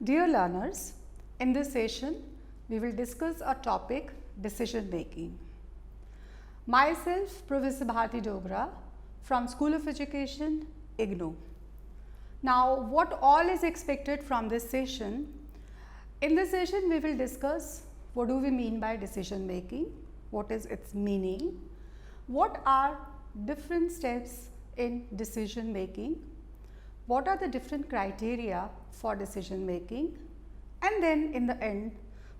Dear learners, in this session we will discuss a topic, decision making. Myself, Professor Bharti Dogra from School of Education, IGNOU. Now, what all is expected from this session? In this session we will discuss what do we mean by decision making, what is its meaning, what are different steps in decision making, what are the different criteria for decision making, and then in the end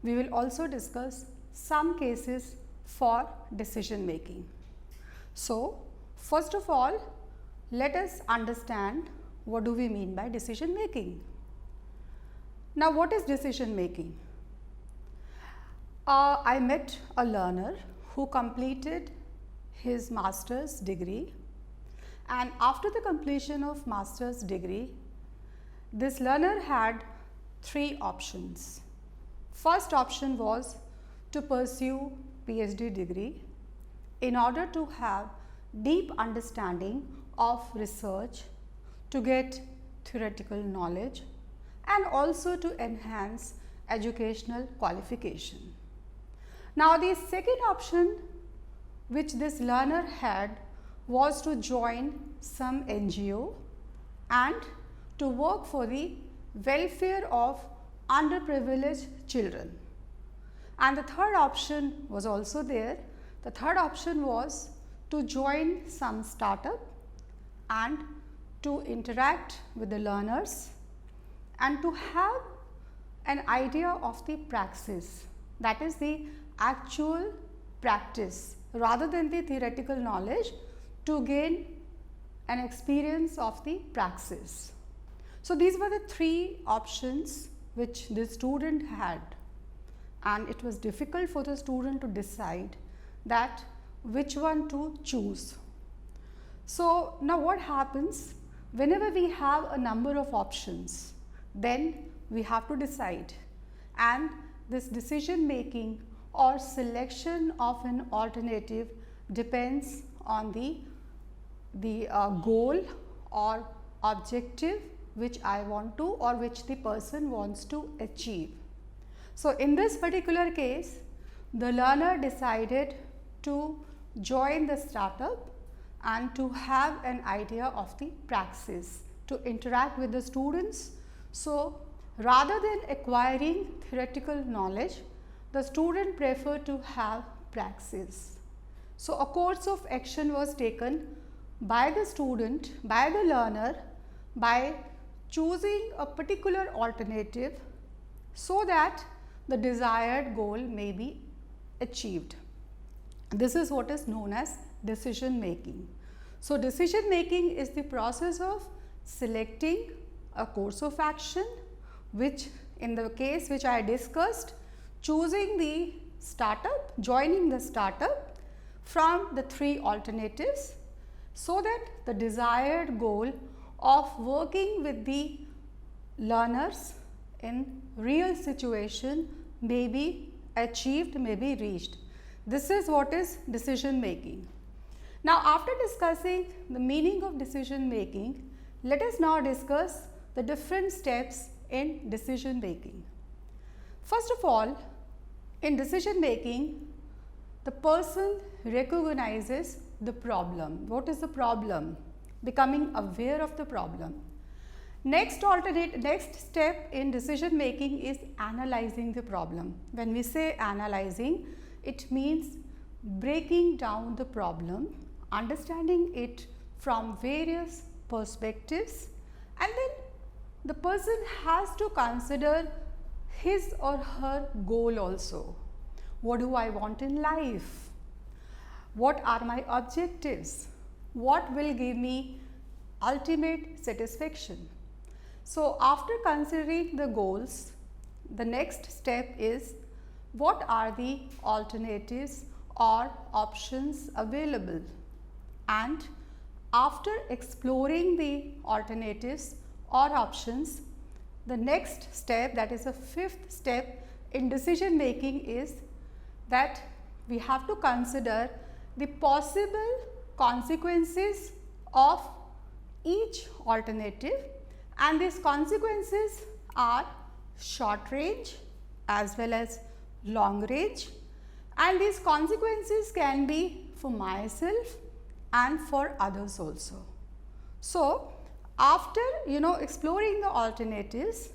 we will also discuss some cases for decision making. So, first of all, let us understand what do we mean by decision making. Now, what is decision making? I met a learner who completed his master's degree, and after the completion of master's degree, this learner had three options. First option was to pursue PhD degree in order to have deep understanding of research, to get theoretical knowledge, and also to enhance educational qualification. Now, the second option which this learner had was to join some NGO and to work for the welfare of underprivileged children. And the third option was also there. The third option was to join some startup and to interact with the learners and to have an idea of the praxis, that is the actual practice rather than the theoretical knowledge, to gain an experience of the praxis. So, these were the three options which the student had, and it was difficult for the student to decide that which one to choose. So, now what happens whenever we have a number of options, then we have to decide, and this decision making or selection of an alternative depends on the goal or objective which I want to or which the person wants to achieve. So, in this particular case, the learner decided to join the startup and to have an idea of the praxis, to interact with the students. So, rather than acquiring theoretical knowledge, the student preferred to have praxis. So, a course of action was taken by the student, by the learner, by choosing a particular alternative so that the desired goal may be achieved. This is what is known as decision making. So, decision making is the process of selecting a course of action, which in the case which I discussed, choosing the startup, joining the startup from the three alternatives, so that the desired goal of working with the learners in real situation may be achieved, may be reached. This is what is decision making. Now, after discussing the meaning of decision making, let us now discuss the different steps in decision making. First of all, in decision making, the person recognizes the problem. What is the problem? Becoming aware of the problem. Next step in decision making is analyzing the problem. When we say analyzing, it means breaking down the problem, understanding it from various perspectives, and then the person has to consider his or her goal also. What do I want in life? What are my objectives? What will give me ultimate satisfaction? So, after considering the goals, the next step is what are the alternatives or options available, and after exploring the alternatives or options, the next step, that is the fifth step in decision making, is that we have to consider the possible consequences of each alternative, and these consequences are short range as well as long range, and these consequences can be for myself and for others also. So, after exploring the alternatives,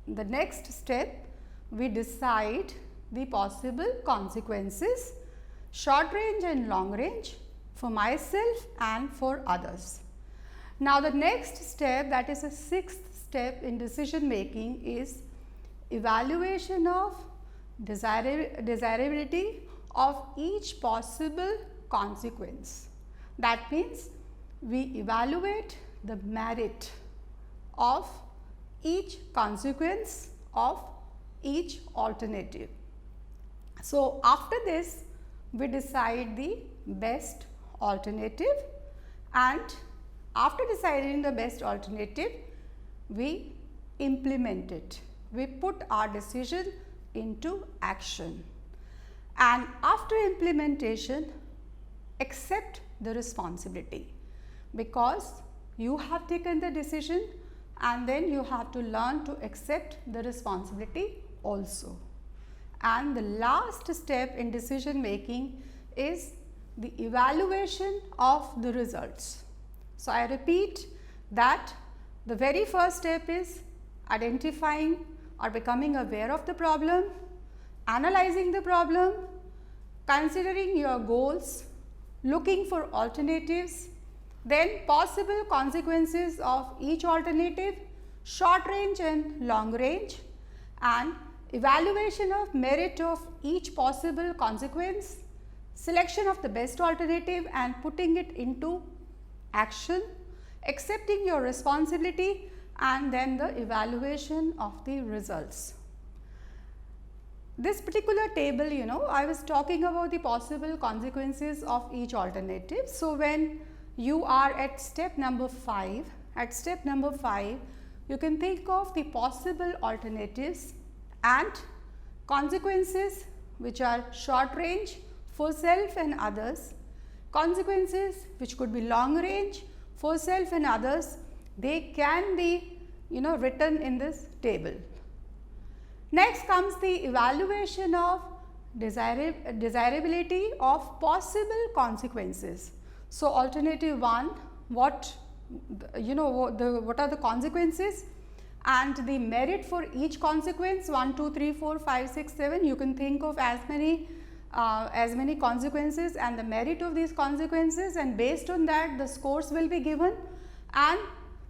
the next step we decide the possible consequences, short range and long range, for myself and for others. Now, the next step, that is the sixth step in decision making, is evaluation of desirability of each possible consequence. That means we evaluate the merit of each consequence of each alternative. So, after this we decide the best alternative, and after deciding the best alternative we implement it, we put our decision into action, and after implementation accept the responsibility, because you have taken the decision and then you have to learn to accept the responsibility also. And the last step in decision making is the evaluation of the results. So, I repeat that the very first step is identifying or becoming aware of the problem, analyzing the problem, considering your goals, looking for alternatives, then possible consequences of each alternative, short range and long range, and evaluation of merit of each possible consequence, selection of the best alternative and putting it into action, accepting your responsibility, and then the evaluation of the results. This particular table, I was talking about the possible consequences of each alternative. So, when you are at step number 5, you can think of the possible alternatives and consequences which are short range for self and others, consequences which could be long range for self and others. They can be written in this table. Next comes the evaluation of desirability of possible consequences. So, alternative 1, what are the consequences and the merit for each consequence, 1, 2, 3, 4, 5, 6, 7, you can think of as many consequences and the merit of these consequences, and based on that the scores will be given, and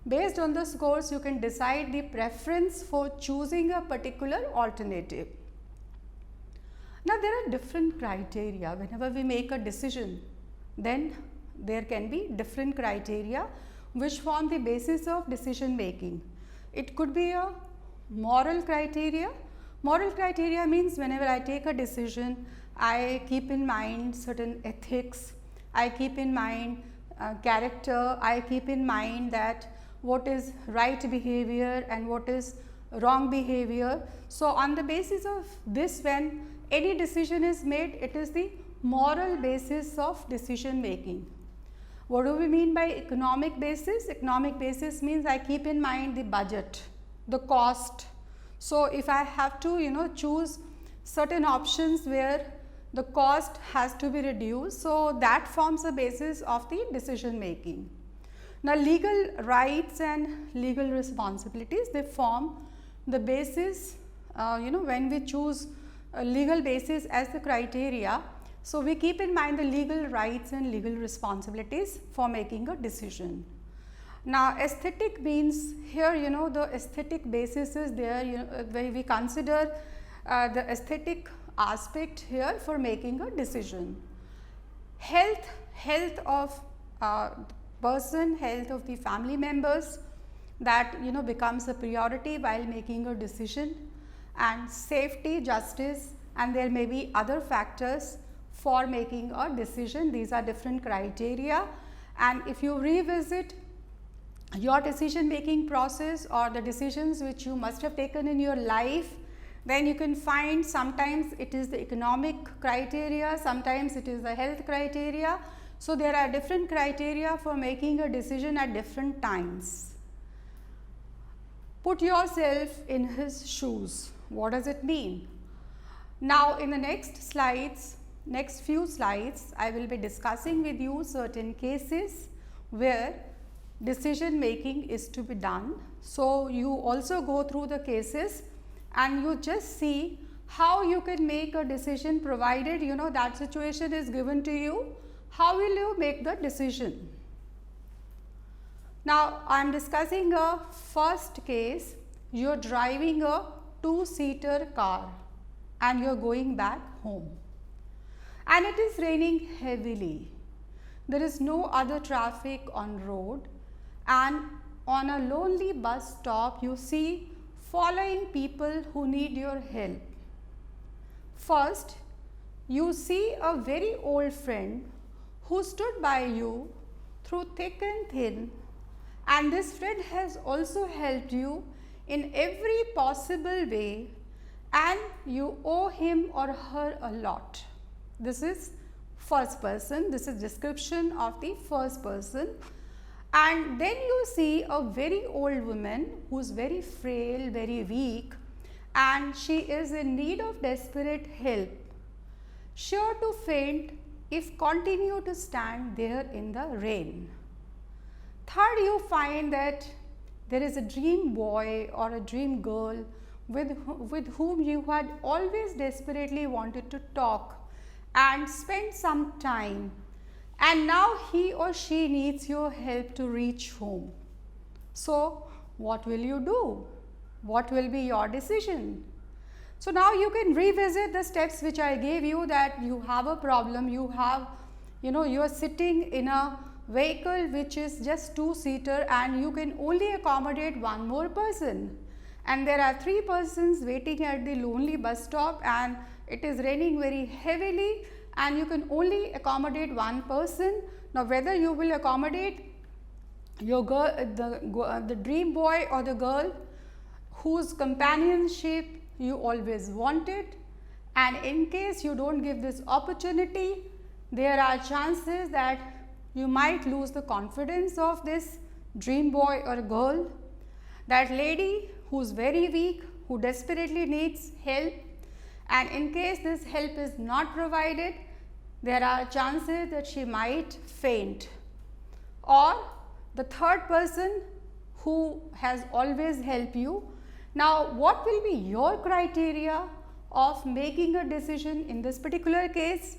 based on the scores you can decide the preference for choosing a particular alternative. Now, there are different criteria whenever we make a decision, then there can be different criteria which form the basis of decision making. It could be a moral criteria. Moral criteria means whenever I take a decision, I keep in mind certain ethics, I keep in mind character, I keep in mind that what is right behavior and what is wrong behavior. So, on the basis of this, when any decision is made, it is the moral basis of decision making. What do we mean by economic basis? Economic basis means I keep in mind the budget, the cost. So, if I have to choose certain options where the cost has to be reduced, so that forms the basis of the decision making. Now, legal rights and legal responsibilities, they form the basis, when we choose a legal basis as the criteria. So, we keep in mind the legal rights and legal responsibilities for making a decision. Now, aesthetic means here the aesthetic basis is there, where we consider the aesthetic aspect here for making a decision. Health of person, health of the family members, that becomes a priority while making a decision, and safety, justice, and there may be other factors for making a decision. These are different criteria, and if you revisit your decision making process or the decisions which you must have taken in your life, then you can find sometimes it is the economic criteria, sometimes it is the health criteria. So, there are different criteria for making a decision at different times. Put yourself in his shoes. What does it mean? Now in the next few slides, I will be discussing with you certain cases where decision making is to be done. So you also go through the cases and you just see how you can make a decision, provided that situation is given to you. How will you make the decision? Now I am discussing a first case. You are driving a two-seater car and you are going back home, and it is raining heavily. There is no other traffic on road, and on a lonely bus stop you see following people who need your help. First, you see a very old friend who stood by you through thick and thin, and this friend has also helped you in every possible way, and you owe him or her a lot. This is first person. This is description of the first person. And then you see a very old woman who is very frail, very weak, and she is in need of desperate help, sure to faint if continue to stand there in the rain. Third, you find that there is a dream boy or a dream girl with whom you had always desperately wanted to talk and spend some time, and now he or she needs your help to reach home. So what will you do? What will be your decision? So now you can revisit the steps which I gave you, that you have a problem, you are sitting in a vehicle which is just two-seater and you can only accommodate one more person, and there are three persons waiting at the lonely bus stop, and it is raining very heavily and you can only accommodate one person. Now whether you will accommodate your girl, the dream boy or the girl whose companionship you always wanted, and in case you don't give this opportunity, there are chances that you might lose the confidence of this dream boy or girl, that lady who is very weak, who desperately needs help, and in case this help is not provided, there are chances that she might faint. Or the third person who has always helped you. Now what will be your criteria of making a decision in this particular case?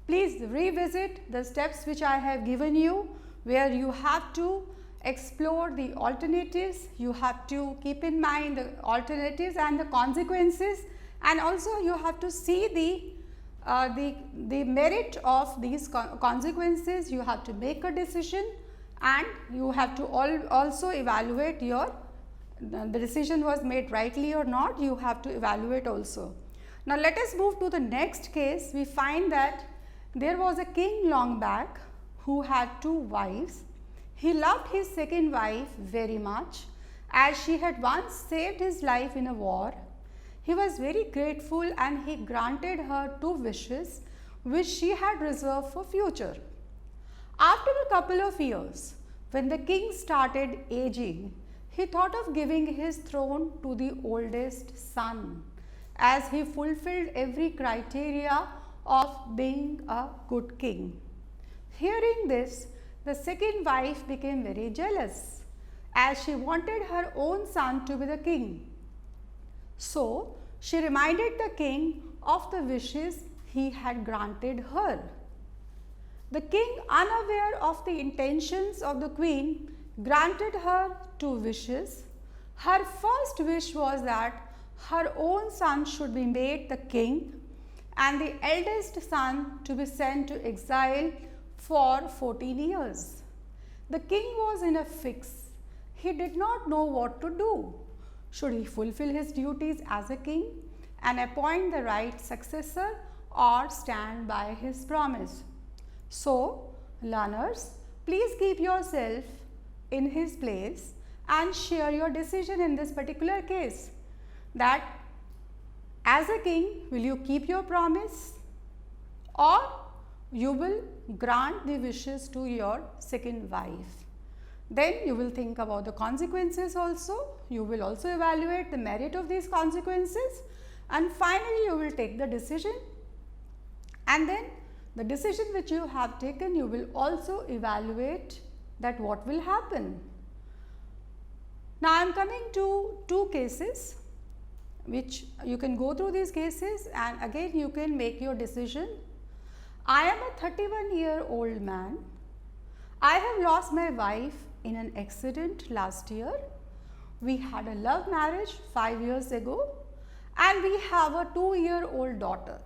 Please revisit the steps which I have given you, where you have to explore the alternatives, you have to keep in mind the alternatives and the consequences, and also you have to see the merit of these consequences. You have to make a decision, and you have to also evaluate the decision was made rightly or not. You have to evaluate also. Now let us move to the next case. We find that there was a king long back who had two wives. He loved his second wife very much, as she had once saved his life in a war. He was very grateful and he granted her two wishes which she had reserved for future. After a couple of years, when the king started aging, he thought of giving his throne to the oldest son, as he fulfilled every criteria of being a good king. Hearing this, the second wife became very jealous, as she wanted her own son to be the king. So she reminded the king of the wishes he had granted her. The king, unaware of the intentions of the queen, granted her two wishes. Her first wish was that her own son should be made the king, and the eldest son to be sent to exile for 14 years. The king was in a fix. He did not know what to do. Should he fulfill his duties as a king and appoint the right successor, or stand by his promise? So, learners, please keep yourself in his place and share your decision in this particular case, that as a king, will you keep your promise, or you will grant the wishes to your second wife? Then you will think about the consequences also. You will also evaluate the merit of these consequences, and finally you will take the decision. And then the decision which you have taken, you will also evaluate that what will happen. Now I am coming to two cases which you can go through these cases and again you can make your decision. I am a 31-year-old man. I have lost my wife in an accident last year. We had a love marriage 5 years ago and we have a 2-year-old daughter.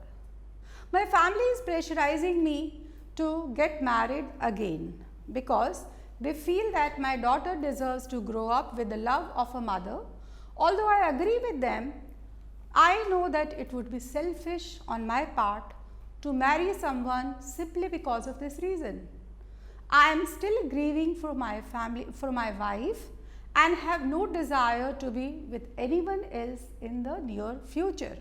My family is pressurizing me to get married again because they feel that my daughter deserves to grow up with the love of a mother. Although I agree with them, I know that it would be selfish on my part to marry someone simply because of this reason. I am still grieving for my family, for my wife, and have no desire to be with anyone else in the near future.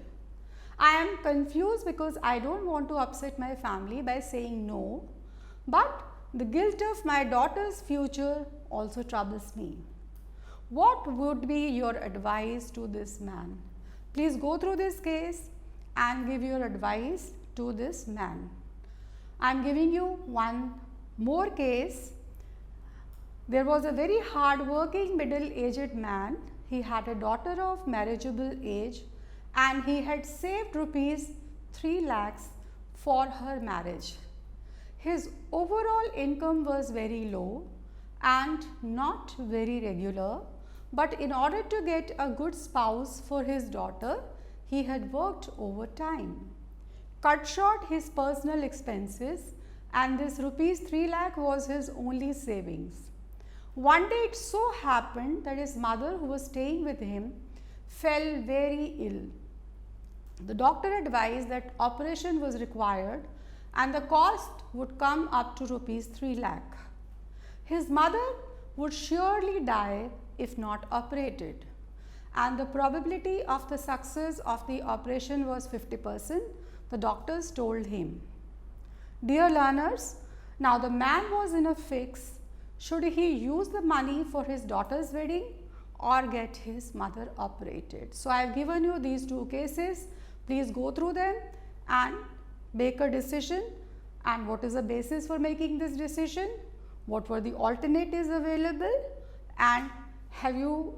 I am confused because I don't want to upset my family by saying no, but the guilt of my daughter's future also troubles me. What would be your advice to this man? Please go through this case and give your advice to this man. I am giving you one more case. There was a very hard-working middle-aged man. He had a daughter of marriageable age and he had saved rupees 3 lakhs for her marriage. His overall income was very low and not very regular, but in order to get a good spouse for his daughter, he had worked overtime, cut short his personal expenses, and this rupees 3 lakh was his only savings. One day it so happened that his mother, who was staying with him, fell very ill. The doctor advised that operation was required and the cost would come up to rupees 3 lakh. His mother would surely die if not operated, and the probability of the success of the operation was 50%, the doctors told him. Dear learners, now the man was in a fix. Should he use the money for his daughter's wedding or get his mother operated? So I have given you these two cases. Please go through them and make a decision. And what is the basis for making this decision? What were the alternatives available? And have you,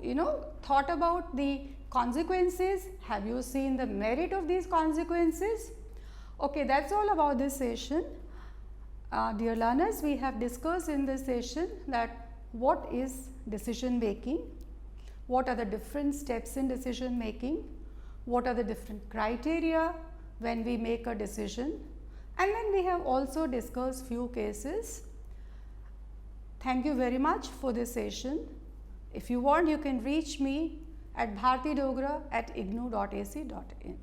thought about the consequences? Have you seen the merit of these consequences? Okay, that's all about this session. Dear learners, we have discussed in this session that what is decision making, what are the different steps in decision making, what are the different criteria when we make a decision, and then we have also discussed few cases. Thank you very much for this session. If you want, you can reach me at bhartidogra@ignou.ac.in.